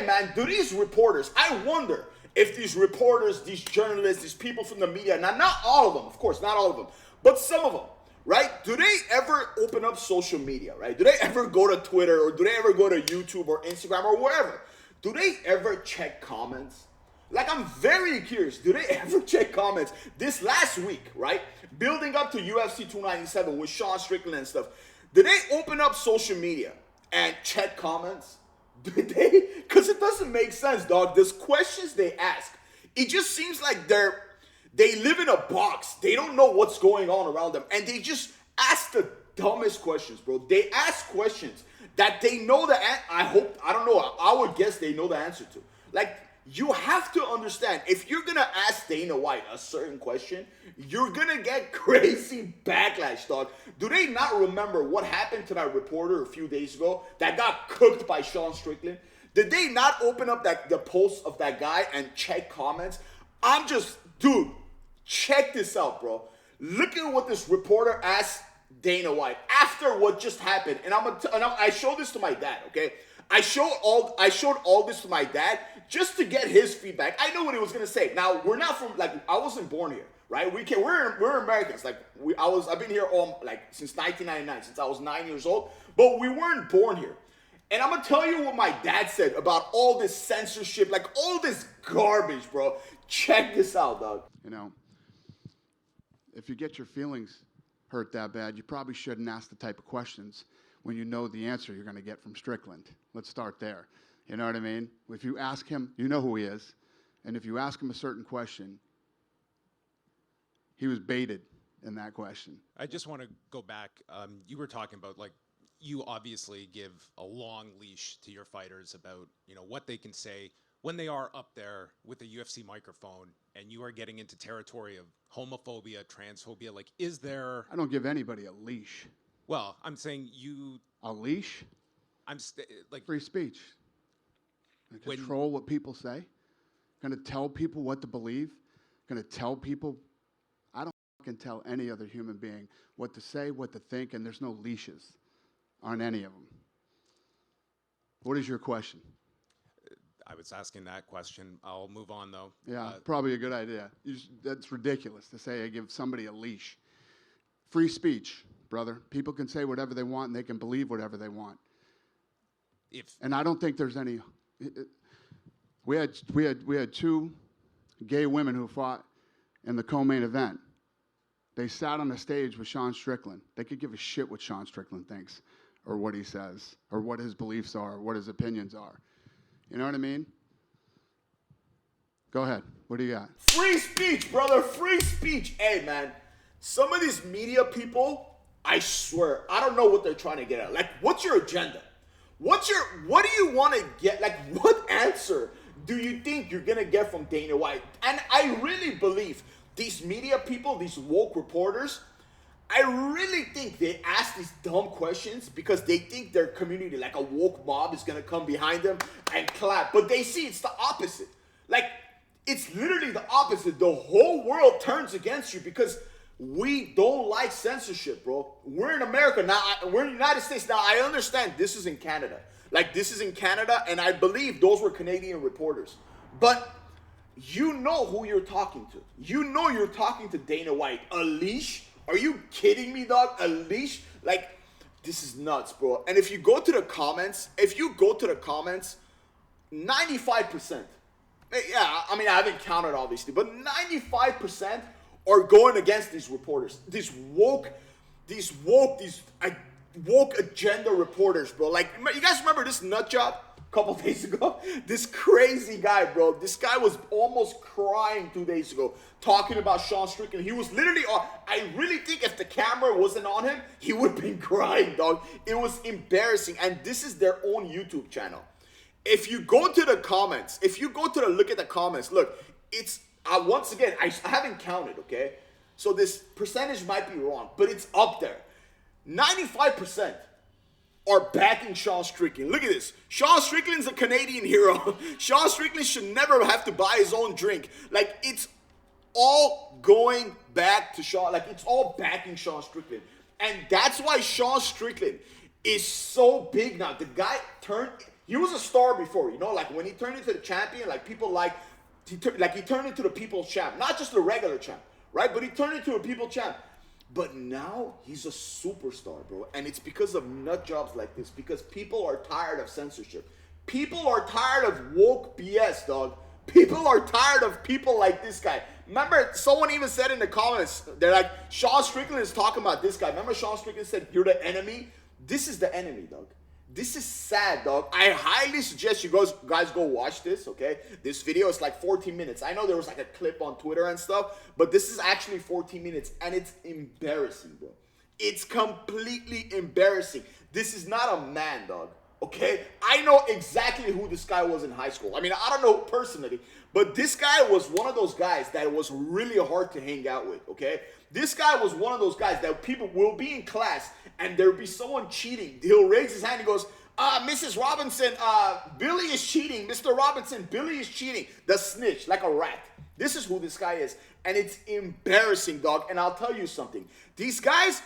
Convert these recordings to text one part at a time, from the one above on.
hey man, do these reporters, I wonder if these reporters, these journalists, these people from the media, now not all of them, of course, not all of them, but some of them, right? Do they ever open up social media, right? Do they ever go to Twitter, or do they ever go to YouTube or Instagram or wherever? Do they ever check comments? Like, I'm very curious. Do they ever check comments? This last week, right? Building up to UFC 297 with Sean Strickland and stuff. Did they open up social media and check comments? Did they? Because it doesn't make sense, dog. There's questions they ask. It just seems like they live in a box. They don't know what's going on around them. And they just ask the dumbest questions, bro. They ask questions that they know the I would guess they know the answer to. Like, you have to understand, if you're going to ask Dana White a certain question, you're going to get crazy backlash, dog. Do they not remember what happened to that reporter a few days ago that got cooked by Sean Strickland? Did they not open up the post of that guy and check comments? Dude, check this out, bro. Look at what this reporter asked Dana White after what just happened. And I showed this to my dad, okay? I showed all this to my dad just to get his feedback. I know what he was gonna say. Now, we're not from, like, I wasn't born here, right? We're Americans. Like, I've been here since 1999, since I was 9 years old, but we weren't born here. And I'm gonna tell you what my dad said about all this censorship, like all this garbage, bro. Check this out, dog. You know, if you get your feelings hurt that bad, you probably shouldn't ask the type of questions when you know the answer you're going to get from Strickland. Let's start there. You know what I mean? If you ask him, you know who he is. And if you ask him a certain question, he was baited in that question. I just want to go back. You were talking about, like, you obviously give a long leash to your fighters about, you know, what they can say when they are up there with a UFC microphone, and you are getting into territory of homophobia, transphobia. Like, is there... I don't give anybody a leash. Well, I'm saying you... A leash? Like... Free speech. Control what people say. Going to tell people what to believe. Going to tell people... I don't fucking tell any other human being what to say, what to think, and there's no leashes on any of them. What is your question? I was asking that question. I'll move on, though. Yeah, probably a good idea. That's ridiculous to say I give somebody a leash. Free speech, brother. People can say whatever they want, and they can believe whatever they want. And I don't think there's any... We had two gay women who fought in the co-main event. They sat on the stage with Sean Strickland. They could give a shit what Sean Strickland thinks, or what he says, or what his beliefs are, or what his opinions are. You know what I mean? Go ahead. What do you got? Free speech, brother. Free speech. Hey, man. Some of these media people, I swear, I don't know what they're trying to get at. Like, what's your agenda? What do you want to get? Like, what answer do you think you're going to get from Dana White? And I really believe these media people, these woke reporters, I really think they ask these dumb questions because they think their community, like a woke mob, is going to come behind them and clap. But they see it's the opposite. Like, it's literally the opposite. The whole world turns against you because we don't like censorship, bro. We're in America now. We're in the United States now. I understand this is in Canada. Like, this is in Canada, and I believe those were Canadian reporters. But you know who you're talking to. You know you're talking to Dana White. A leash? Are you kidding me, dog? A leash? Like, this is nuts, bro. And if you go to the comments, 95%, yeah, I mean, I haven't counted, obviously, but 95% are going against these reporters. These woke agenda reporters, bro. Like, you guys remember this nut job a couple days ago? This crazy guy, bro. This guy was almost crying 2 days ago talking about Sean Strickland. He was literally I really think if the camera wasn't on him, he would have been crying, dog. It was embarrassing. And this is their own YouTube channel. If you go to the comments, look at the comments, look, it's, once again, I haven't counted, okay? So this percentage might be wrong, but it's up there. 95% are backing Sean Strickland. Look at this. Sean Strickland's a Canadian hero. Sean Strickland should never have to buy his own drink. Like, it's all going back to Sean. Like, it's all backing Sean Strickland. And that's why Sean Strickland is so big now. The guy He was a star before, you know, like when he turned into the champion, like people he turned into the people's champ, not just the regular champ, right? But he turned into a people champ. But now he's a superstar, bro. And it's because of nut jobs like this, because people are tired of censorship. People are tired of woke BS, dog. People are tired of people like this guy. Remember, someone even said in the comments, they're like, Sean Strickland is talking about this guy. Remember Sean Strickland said, you're the enemy? This is the enemy, dog. This is sad, dog. I highly suggest you guys go watch this, okay? This video is like 14 minutes. I know there was like a clip on Twitter and stuff, but this is actually 14 minutes, and it's embarrassing, bro. It's completely embarrassing. This is not a man, dog, okay? I know exactly who this guy was in high school. I mean, I don't know personally, but this guy was one of those guys that was really hard to hang out with, okay? This guy was one of those guys that people will be in class and there'll be someone cheating. He'll raise his hand and goes, Mrs. Robinson, Billy is cheating. Mr. Robinson, Billy is cheating. The snitch, like a rat. This is who this guy is. And it's embarrassing, dog. And I'll tell you something. These guys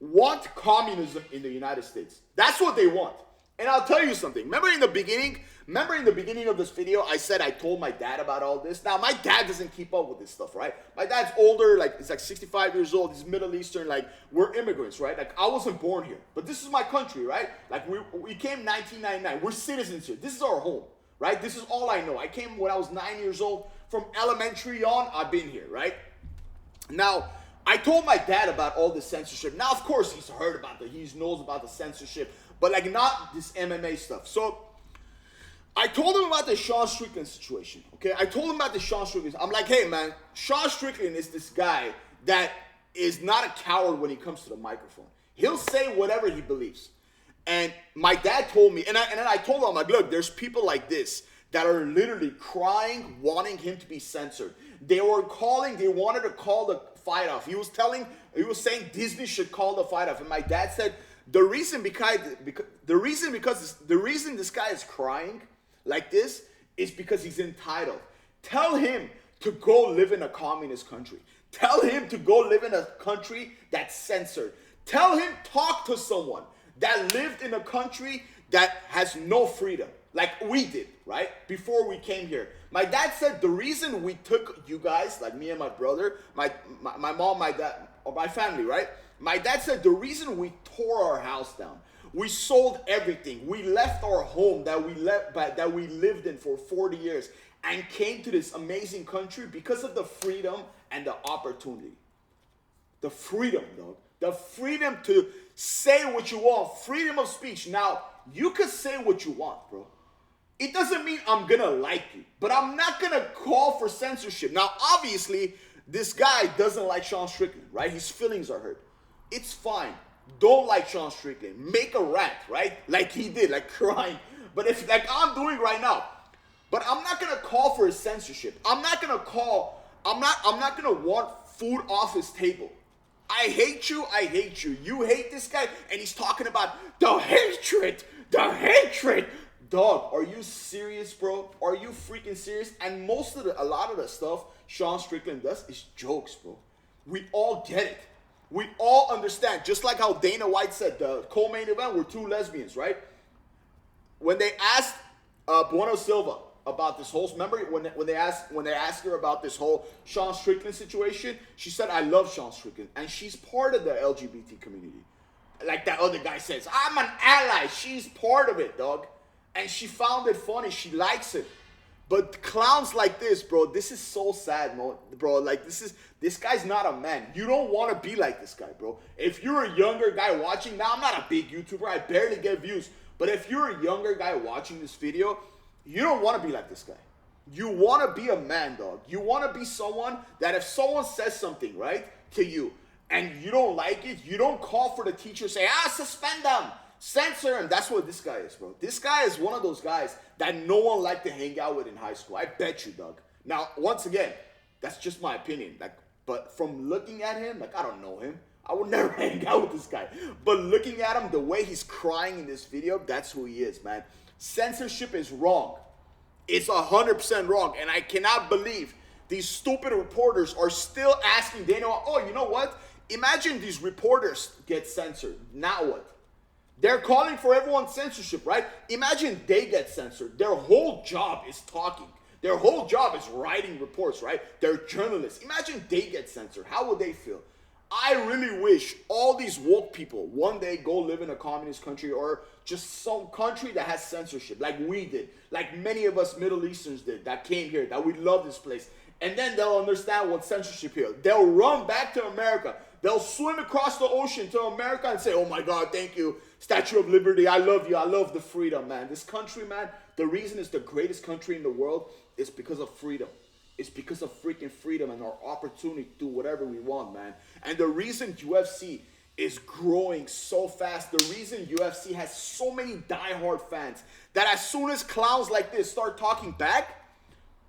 want communism in the United States. That's what they want. And I'll tell you something. Remember in the beginning of this video, I said I told my dad about all this. Now, my dad doesn't keep up with this stuff, right? My dad's older, like, he's like 65 years old. He's Middle Eastern, like, we're immigrants, right? Like, I wasn't born here, but this is my country, right? Like, we came 1999. We're citizens here. This is our home, right? This is all I know. I came when I was 9 years old. From elementary on, I've been here, right? Now, I told my dad about all this censorship. Now, of course, he's heard about he knows about the censorship, but like not this MMA stuff. So I told him about the Sean Strickland situation, okay? I told him about the Sean Strickland. I'm like, hey, man, Sean Strickland is this guy that is not a coward when he comes to the microphone. He'll say whatever he believes. And my dad told me, and then I told him, I'm like, look, there's people like this that are literally crying, wanting him to be censored. They wanted to call the fight off. He was saying Disney should call the fight off. And my dad said, the reason this guy is crying like this is because he's entitled. Tell him to go live in a communist country. Tell him to go live in a country that's censored. Tell him talk to someone that lived in a country that has no freedom, like we did, right? Before we came here. My dad said the reason we took you guys, like me and my brother, my mom, my dad, or my family, right? My dad said the reason we tore our house down, we sold everything, we left our home that we lived in for 40 years and came to this amazing country because of the freedom and the opportunity. The freedom, dog. The freedom to say what you want. Freedom of speech. Now, you could say what you want, bro. It doesn't mean I'm gonna like you, but I'm not gonna call for censorship. Now, obviously, this guy doesn't like Sean Strickland, right? His feelings are hurt. It's fine. Don't like Sean Strickland. Make a rant, right? Like he did, like crying. But if, like I'm doing right now, but I'm not gonna call for his censorship. I'm not gonna want food off his table. I hate you. You hate this guy, and he's talking about the hatred. Dog, are you serious, bro? Are you freaking serious? And a lot of the stuff Sean Strickland does is jokes, bro. We all get it. We all understand. Just like how Dana White said, the co-main event were two lesbians, right? When they asked Bueno Silva about this whole, remember when they asked her about this whole Sean Strickland situation, she said, I love Sean Strickland, and she's part of the LGBT community. Like that other guy says, I'm an ally. She's part of it, dog. And she found it funny. She likes it. But clowns like this, bro, this is so sad, bro. Like, this guy's not a man. You don't want to be like this guy, bro. If you're a younger guy watching, now I'm not a big YouTuber. I barely get views. But if you're a younger guy watching this video, you don't want to be like this guy. You want to be a man, dog. You want to be someone that if someone says something, right, to you, and you don't like it, you don't call for the teacher, say, suspend them. Censor him. That's what this guy is, bro. This guy is one of those guys that no one liked to hang out with in high school. I bet you, Doug. Now, once again, that's just my opinion. Like, but from looking at him, like, I don't know him. I would never hang out with this guy. But looking at him, the way he's crying in this video, that's who he is, man. Censorship is wrong. It's 100% wrong. And I cannot believe these stupid reporters are still asking Dana, oh, you know what? Imagine these reporters get censored. Now what? They're calling for everyone's censorship, right? Imagine they get censored. Their whole job is talking. Their whole job is writing reports, right? They're journalists. Imagine they get censored. How would they feel? I really wish all these woke people one day go live in a communist country or just some country that has censorship, like we did, like many of us Middle Easterns did, that came here, that we love this place. And then they'll understand what censorship is. They'll run back to America. They'll swim across the ocean to America and say, oh my God, thank you, Statue of Liberty, I love you, I love the freedom, man. This country, man, the reason it's the greatest country in the world is because of freedom. It's because of freaking freedom and our opportunity to do whatever we want, man. And the reason UFC is growing so fast, the reason UFC has so many diehard fans, that as soon as clowns like this start talking back,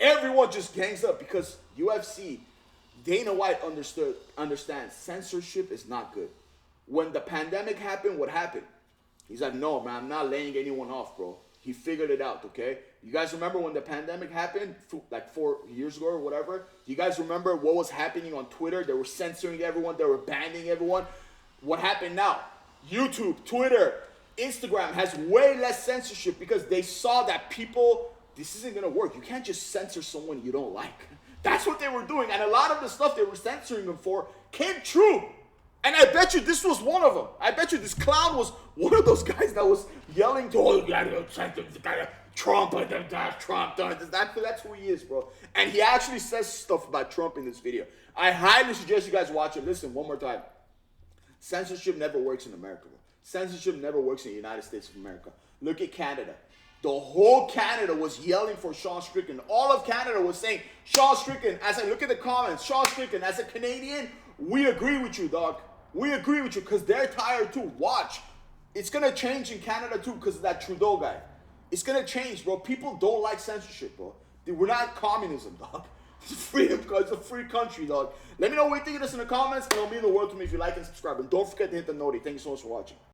everyone just gangs up, because UFC, Dana White understands censorship is not good. When the pandemic happened, what happened? He's like, no, man, I'm not laying anyone off, bro. He figured it out, okay? You guys remember when the pandemic happened, like 4 years ago or whatever? Do you guys remember what was happening on Twitter? They were censoring everyone. They were banning everyone. What happened now? YouTube, Twitter, Instagram has way less censorship because they saw that people, this isn't going to work. You can't just censor someone you don't like. That's what they were doing. And a lot of the stuff they were censoring them for came true. And I bet you this was one of them. I bet you this clown was one of those guys that was yelling to, oh, Trump, Trump, that's who he is, bro. And he actually says stuff about Trump in this video. I highly suggest you guys watch it. Listen, one more time. Censorship never works in America, bro. Censorship never works in the United States of America. Look at Canada. The whole Canada was yelling for Sean Strickland. All of Canada was saying, Sean Strickland, as I look at the comments, Sean Strickland, as a Canadian, we agree with you, dog. We agree with you, because they're tired too. Watch. It's going to change in Canada too because of that Trudeau guy. It's going to change, bro. People don't like censorship, bro. We're not communism, dog. It's freedom, it's a free country, dog. Let me know what you think of this in the comments, and it'll mean the world to me if you like and subscribe. And don't forget to hit the noti. Thank you so much for watching.